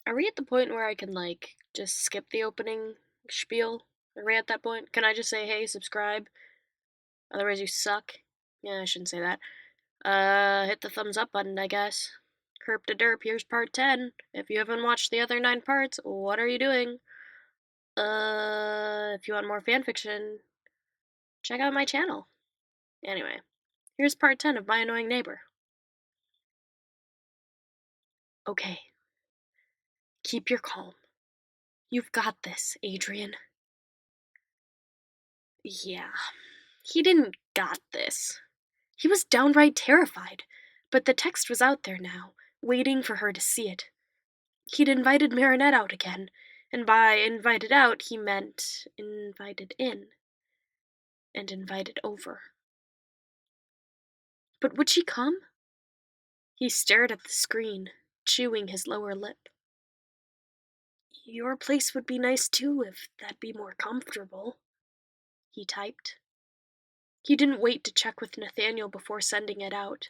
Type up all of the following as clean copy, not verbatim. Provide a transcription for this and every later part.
Are we at the point where I can, just skip the opening spiel? Are we at that point? Can I just say, hey, subscribe? Otherwise, you suck? Yeah, I shouldn't say that. Hit the thumbs up button, I guess. Herp to derp, here's part 10. If you haven't watched the other 9 parts, what are you doing? If you want more fanfiction, check out my channel. Anyway, here's part 10 of My Annoying Neighbor. Okay. Keep your calm. You've got this, Adrien. Yeah, he didn't got this. He was downright terrified, but the text was out there now, waiting for her to see it. He'd invited Marinette out again, and by invited out he meant invited in, and invited over. But would she come? He stared at the screen, chewing his lower lip. Your place would be nice too if that'd be more comfortable, he typed. He didn't wait to check with Nathaniel before sending it out.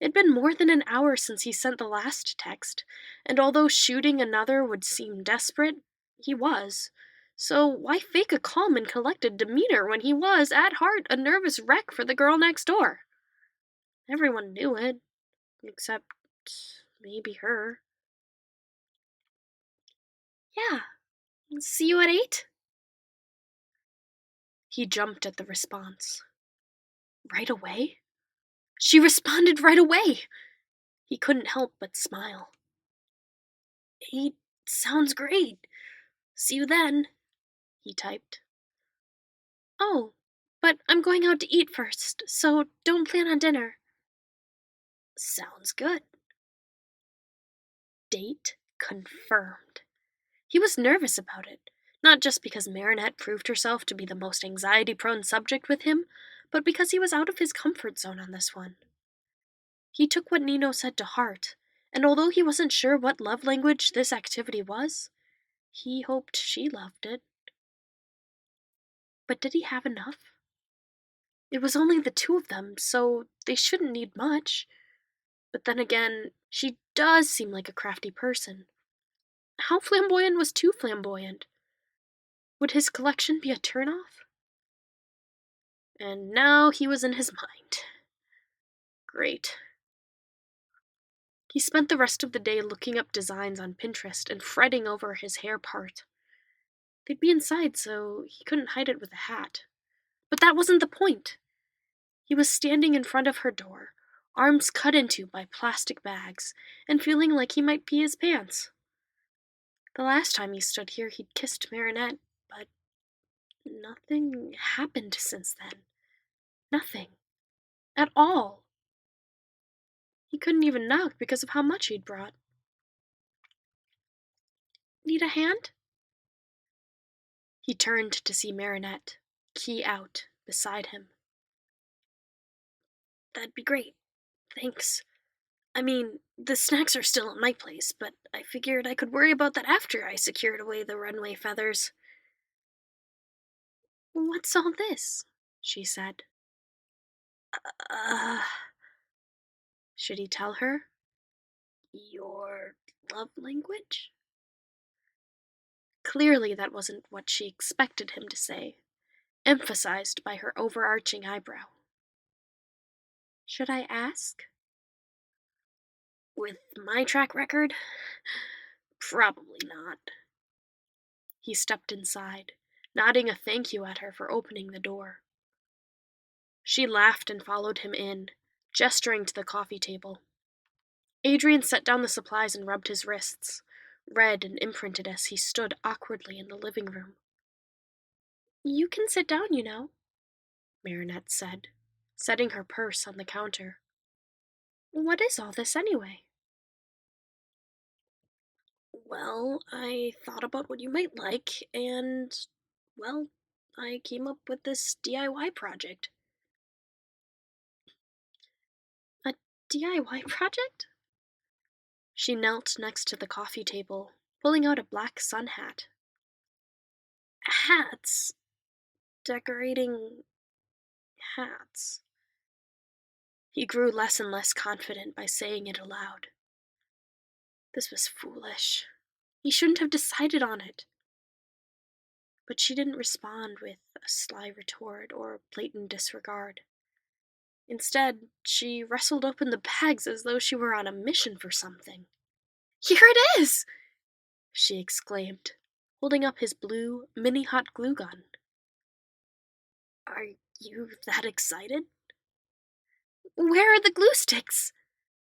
It'd been more than an hour since he sent the last text, and although shooting another would seem desperate, he was. So why fake a calm and collected demeanor when he was, at heart, a nervous wreck for the girl next door? Everyone knew it, except maybe her. Yeah, see you at 8? He jumped at the response. Right away? She responded right away! He couldn't help but smile. 8 sounds great. See you then, he typed. Oh, but I'm going out to eat first, so don't plan on dinner. Sounds good. Date confirmed. He was nervous about it, not just because Marinette proved herself to be the most anxiety-prone subject with him, but because he was out of his comfort zone on this one. He took what Nino said to heart, and although he wasn't sure what love language this activity was, he hoped she loved it. But did he have enough? It was only the 2 of them, so they shouldn't need much. But then again, she does seem like a crafty person. How flamboyant was too flamboyant? Would his collection be a turnoff? And now he was in his mind. Great. He spent the rest of the day looking up designs on Pinterest and fretting over his hair part. They'd be inside, so he couldn't hide it with a hat. But that wasn't the point. He was standing in front of her door, arms cut into by plastic bags, and feeling like he might pee his pants. The last time he stood here, he'd kissed Marinette, but nothing happened since then. Nothing. At all. He couldn't even knock because of how much he'd brought. Need a hand? He turned to see Marinette, key out, beside him. That'd be great. Thanks. I mean, the snacks are still at my place, but I figured I could worry about that after I secured away the runway feathers. What's all this? She said. Uh, should he tell her? Your love language? Clearly that wasn't what she expected him to say, emphasized by her overarching eyebrow. Should I ask? With my track record? Probably not. He stepped inside, nodding a thank you at her for opening the door. She laughed and followed him in, gesturing to the coffee table. Adrien set down the supplies and rubbed his wrists, red and imprinted as he stood awkwardly in the living room. You can sit down, you know, Marinette said, setting her purse on the counter. What is all this anyway? Well, I thought about what you might like, and, well, I came up with this DIY project. A DIY project? She knelt next to the coffee table, pulling out a black sun hat. Hats. Decorating hats. He grew less and less confident by saying it aloud. This was foolish. He shouldn't have decided on it. But she didn't respond with a sly retort or blatant disregard. Instead, she wrestled open the bags as though she were on a mission for something. "Here it is!" she exclaimed, holding up his blue, mini-hot glue gun. "Are you that excited?" "Where are the glue sticks?"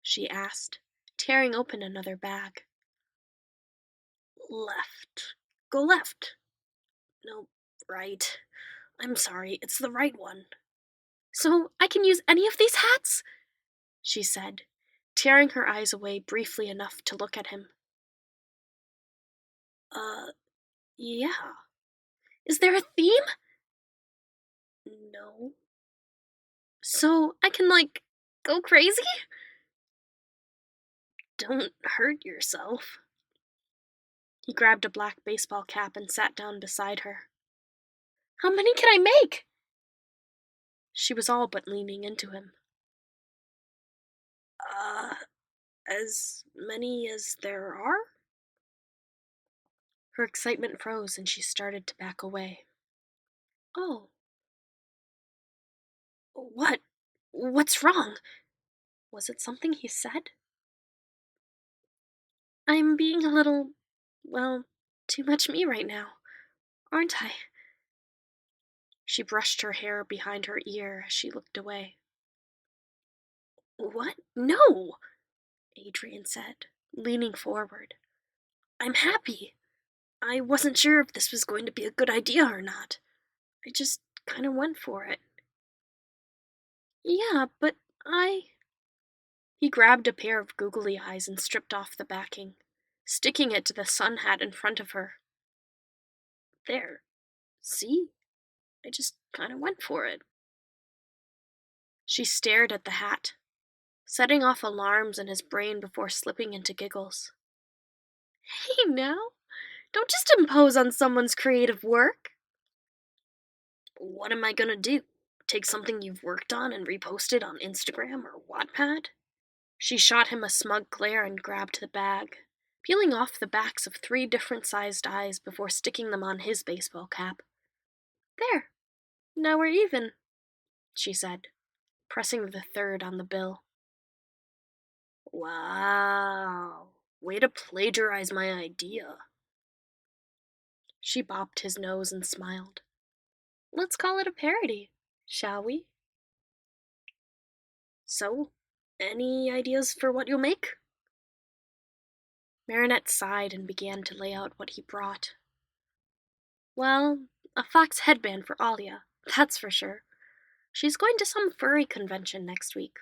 she asked, tearing open another bag. "Left. Go left. No, right. I'm sorry, it's the right one." "So I can use any of these hats?" she said, tearing her eyes away briefly enough to look at him. Yeah. Is there a theme?" "No." "So I can, go crazy?" "Don't hurt yourself." He grabbed a black baseball cap and sat down beside her. "How many can I make?" She was all but leaning into him. Uh, as many as there are?" Her excitement froze and she started to back away. "Oh, what? What's wrong? Was it something he said?" "I'm being a little, well, too much me right now, aren't I?" She brushed her hair behind her ear as she looked away. "What? No!" Adrien said, leaning forward. "I'm happy. I wasn't sure if this was going to be a good idea or not. I just kind of went for it." "Yeah, but I..." He grabbed a pair of googly eyes and stripped off the backing, sticking it to the sun hat in front of her. "There. See? I just kind of went for it." She stared at the hat, setting off alarms in his brain before slipping into giggles. "Hey now, don't just impose on someone's creative work." "What am I gonna do? Take something you've worked on and repost it on Instagram or Wattpad?" She shot him a smug glare and grabbed the bag, peeling off the backs of 3 different-sized eyes before sticking them on his baseball cap. "There, now we're even," she said, pressing the 3rd on the bill. "Wow, way to plagiarize my idea." She bopped his nose and smiled. "Let's call it a parody, shall we?" "So, any ideas for what you'll make?" Marinette sighed and began to lay out what he brought. "Well, a fox headband for Alia, that's for sure. She's going to some furry convention next week.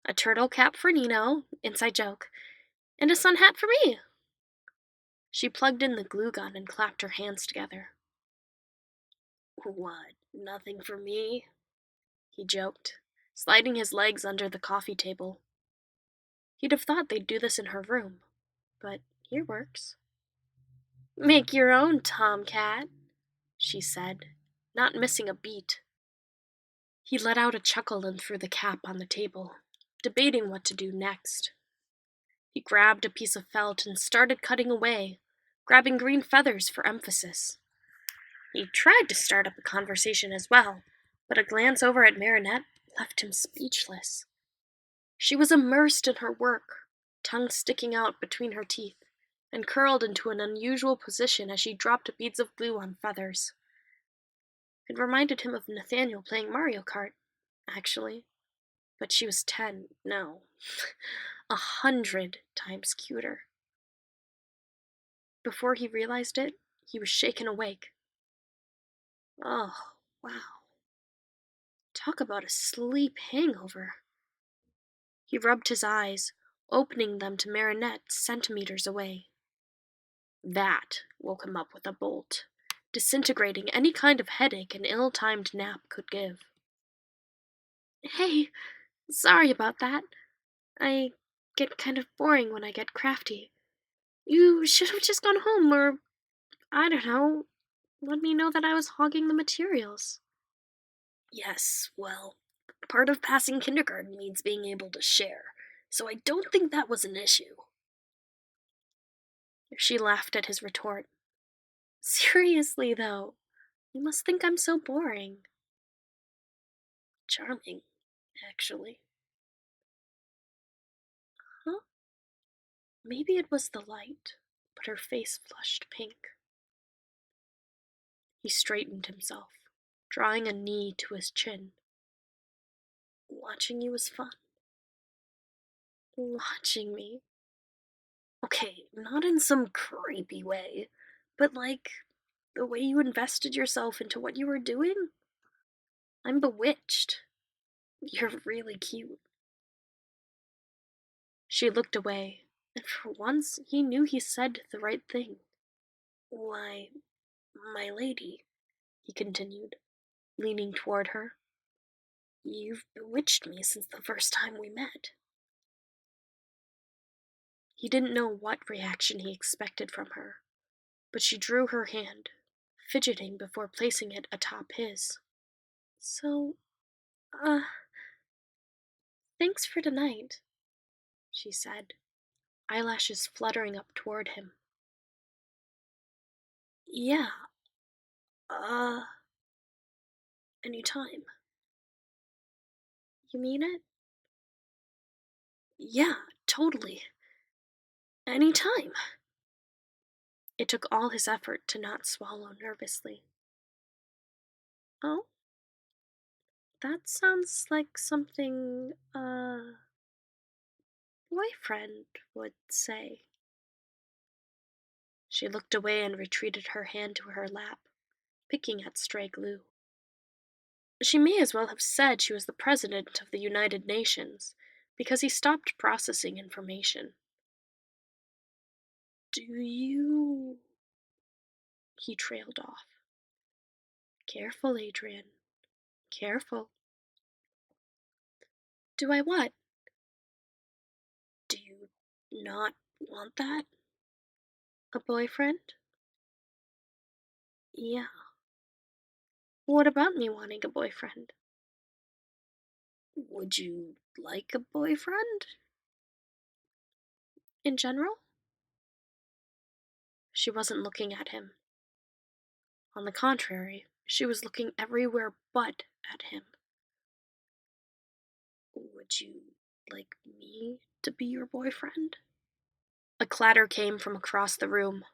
A turtle cap for Nino, inside joke, and a sun hat for me." She plugged in the glue gun and clapped her hands together. "What, nothing for me?" he joked, sliding his legs under the coffee table. He'd have thought they'd do this in her room, but here works. "Make your own, Tomcat," she said, not missing a beat. He let out a chuckle and threw the cap on the table, debating what to do next. He grabbed a piece of felt and started cutting away, grabbing green feathers for emphasis. He tried to start up a conversation as well, but a glance over at Marinette left him speechless. She was immersed in her work, tongue sticking out between her teeth, and curled into an unusual position as she dropped beads of glue on feathers. It reminded him of Nathaniel playing Mario Kart, actually. But she was 10, no, 100 times cuter. Before he realized it, he was shaken awake. Oh, wow. Talk about a sleep hangover. He rubbed his eyes, opening them to Marinette centimeters away. That woke him up with a bolt, disintegrating any kind of headache an ill-timed nap could give. "Hey, sorry about that. I get kind of boring when I get crafty. You should have just gone home, or, I don't know, let me know that I was hogging the materials." "Yes, well, part of passing kindergarten means being able to share, so I don't think that was an issue." She laughed at his retort. Seriously, though, you must think I'm so boring. Charming, actually. Huh? Maybe it was the light, but her face flushed pink. He straightened himself, drawing a knee to his chin. Watching you was fun. Watching me? Okay, not in some creepy way, but like the way you invested yourself into what you were doing? I'm bewitched. You're really cute. She looked away, and for once he knew he said the right thing. Why, my lady, he continued, leaning toward her. You've bewitched me since the first time we met. He didn't know what reaction he expected from her, but she drew her hand, fidgeting before placing it atop his. So, uh, thanks for tonight, she said, eyelashes fluttering up toward him. Yeah, uh, anytime. You mean it? Yeah, totally. Anytime. It took all his effort to not swallow nervously. Oh? That sounds like something a boyfriend would say. She looked away and retreated her hand to her lap, picking at stray glue. She may as well have said she was the president of the United Nations, because he stopped processing information. Do you... He trailed off. Careful, Adrien. Careful. Do I what? Do you not want that? A boyfriend? Yeah. What about me wanting a boyfriend? Would you like a boyfriend? In general? She wasn't looking at him. On the contrary, she was looking everywhere but at him. Would you like me to be your boyfriend? A clatter came from across the room.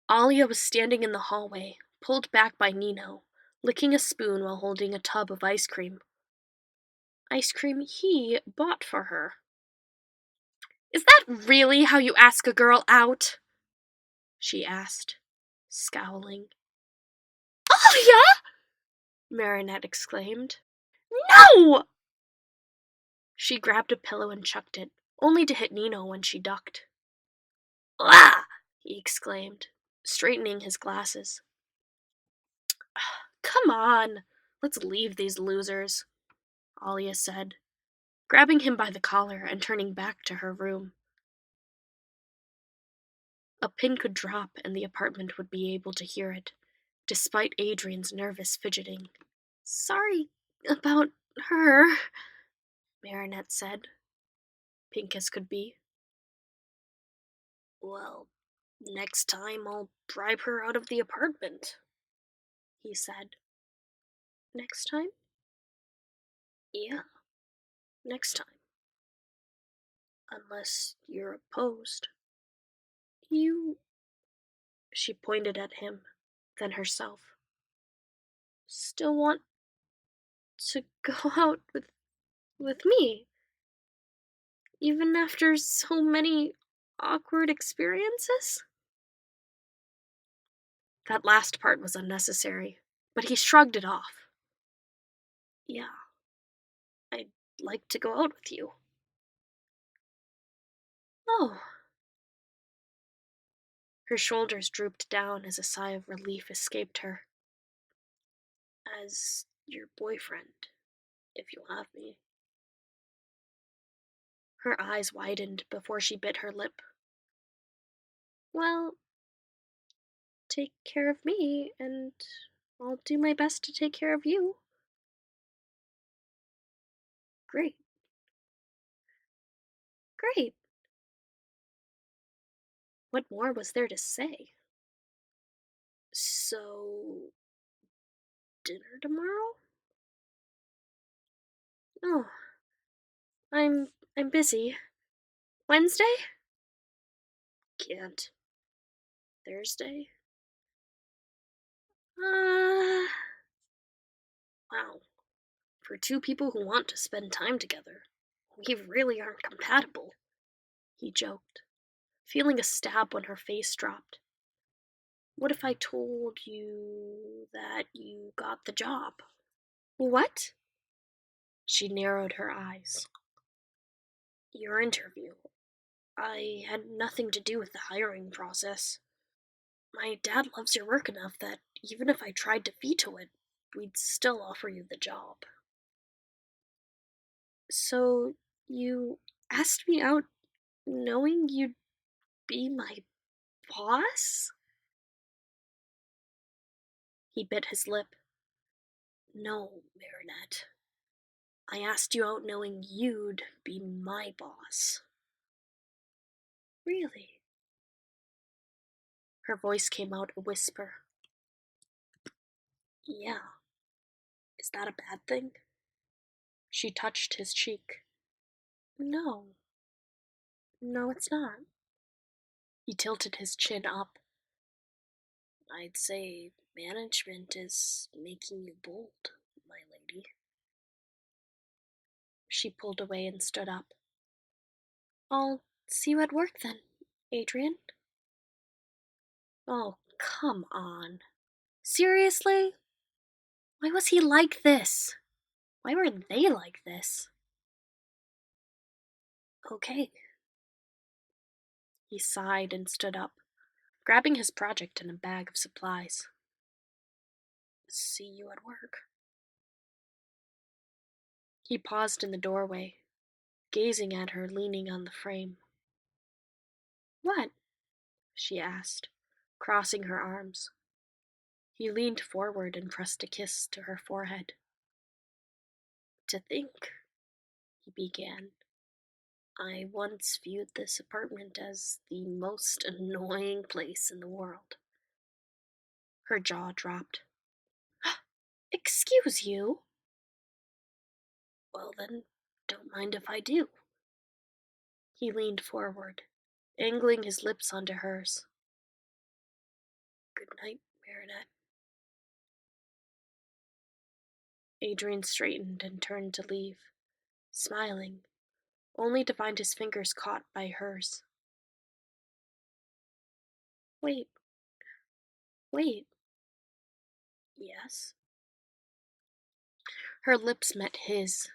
Alia was standing in the hallway, pulled back by Nino, licking a spoon while holding a tub of ice cream. Ice cream he bought for her. Is that really how you ask a girl out? She asked, scowling. Alia! Marinette exclaimed. No! She grabbed a pillow and chucked it, only to hit Nino when she ducked. Ah! He exclaimed, straightening his glasses. Come on, let's leave these losers, Alia said, grabbing him by the collar and turning back to her room. A pin could drop and the apartment would be able to hear it, despite Adrien's nervous fidgeting. Sorry about her, Marinette said, pink as could be. Well, next time I'll bribe her out of the apartment, he said. Next time? Yeah, next time. Unless you're opposed. You... She pointed at him, then herself. Still want to go out with me? Even after so many awkward experiences? That last part was unnecessary, but he shrugged it off. Yeah, I'd like to go out with you. Oh. Her shoulders drooped down as a sigh of relief escaped her. As your boyfriend, if you'll have me. Her eyes widened before she bit her lip. Well, take care of me, and I'll do my best to take care of you. Great. Great. What more was there to say? So, dinner tomorrow? Oh, I'm busy. Wednesday? Can't. Thursday? Uh, wow. For two people who want to spend time together, we really aren't compatible, he joked, feeling a stab when her face dropped. What if I told you that you got the job? What? She narrowed her eyes. Your interview. I had nothing to do with the hiring process. My dad loves your work enough that even if I tried to veto it, we'd still offer you the job. So, you asked me out knowing you'd be my boss? He bit his lip. No, Marinette. I asked you out knowing you'd be my boss. Really? Her voice came out a whisper. Yeah. Is that a bad thing? She touched his cheek. No. No, it's not. He tilted his chin up. I'd say management is making you bold, my lady. She pulled away and stood up. I'll see you at work then, Adrien. Oh, come on. Seriously? Why was he like this? Why were they like this? Okay. He sighed and stood up, grabbing his project and a bag of supplies. See you at work. He paused in the doorway, gazing at her leaning on the frame. What? She asked, crossing her arms. He leaned forward and pressed a kiss to her forehead. To think, he began. I once viewed this apartment as the most annoying place in the world. Her jaw dropped. Excuse you? Well then, don't mind if I do. He leaned forward, angling his lips onto hers. Good night, Marinette. Adrien straightened and turned to leave, smiling, only to find his fingers caught by hers. Wait, wait. Yes? Her lips met his,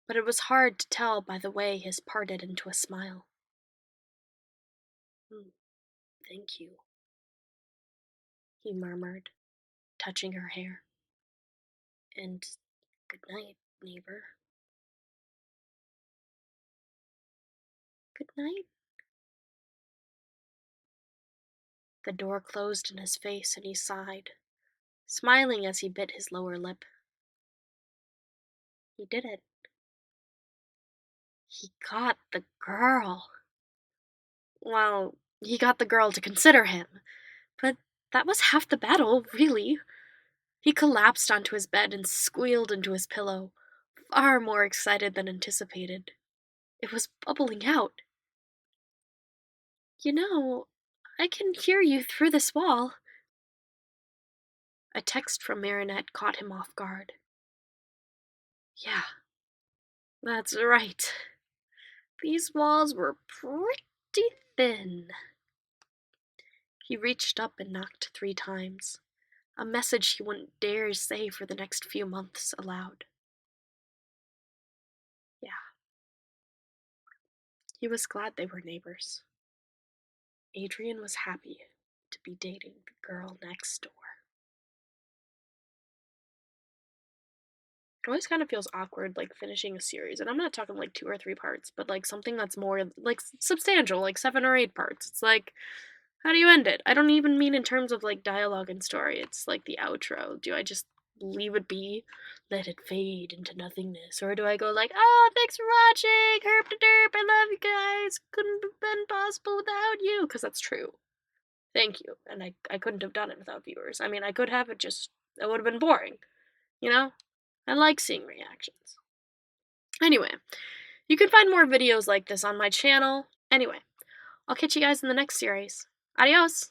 but it was hard to tell by the way his parted into a smile. Thank you, he murmured, touching her hair. And good night, neighbor. Good night. The door closed in his face and he sighed, smiling as he bit his lower lip. He did it. He got the girl. Well, he got the girl to consider him, but that was half the battle, really. He collapsed onto his bed and squealed into his pillow, far more excited than anticipated. It was bubbling out. You know, I can hear you through this wall. A text from Marinette caught him off guard. Yeah, that's right. These walls were pretty thin. He reached up and knocked 3 times, a message he wouldn't dare say for the next few months aloud. Yeah. He was glad they were neighbors. Adrien was happy to be dating the girl next door. It always kind of feels awkward, like, finishing a series, and I'm not talking, like, 2 or 3 parts, but, like, something that's more, like, substantial, like 7 or 8 parts. It's like, how do you end it? I don't even mean in terms of, like, dialogue and story. It's like the outro. Do I just leave it be? Let it fade into nothingness? Or do I go like, oh, thanks for watching! Herp to derp, I love you guys! Couldn't have been possible without you! Because that's true. Thank you. And I couldn't have done it without viewers. I mean, I could have, it would have been boring. You know? I like seeing reactions. Anyway, you can find more videos like this on my channel. Anyway, I'll catch you guys in the next series. Adios!